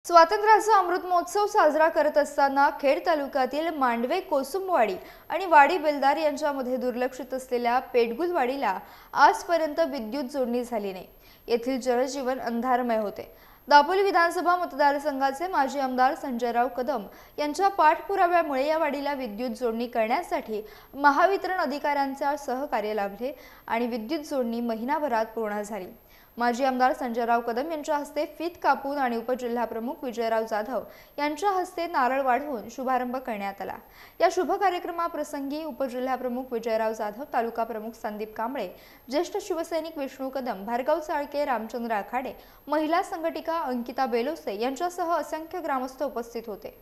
स्वातंत्र्याचा अमृत महोत्सव साजरा करत असताना खेड तालुक्यातील मांडवे कोसुंबवाडी आणि वाडी बेलदार यांच्यामध्ये दुर्लक्षित असलेल्या पेडगुलवाडीला आजपर्यंत विद्युत जोडणी झाली नाही। येथील जनजीवन अंधारमय होते। दापोली विधानसभा मतदारसंघाचे माजी आमदार संजयराव कदम यांच्या पाठपुराव्यामुळे या वाडीला विद्युत जोडणी करण्यासाठी महावितरण अधिकाऱ्यांचे सहकार्य लाभले आणि विद्युत जोडणी महिनाभरात पूर्ण झाली। माजी आमदार संजयराव कदम यांच्या हस्ते फीत कापून आणि उपजिल्हाप्रमुख विजयराव जाधव यांच्या हस्ते नारळ वाढवून शुभारंभ करण्यात आला। या शुभ कार्यक्रमाप्रसंगी उपजिल्हाप्रमुख विजयराव जाधव, तालुका प्रमुख संदीप कांबळे, ज्येष्ठ शिवसैनिक विष्णू कदम, भार्गव चाळके, रामचंद्र आखाडे, महिला संघटिका अंकिता बेलोसे यांच्यासह असंख्य ग्रामस्थ उपस्थित होते।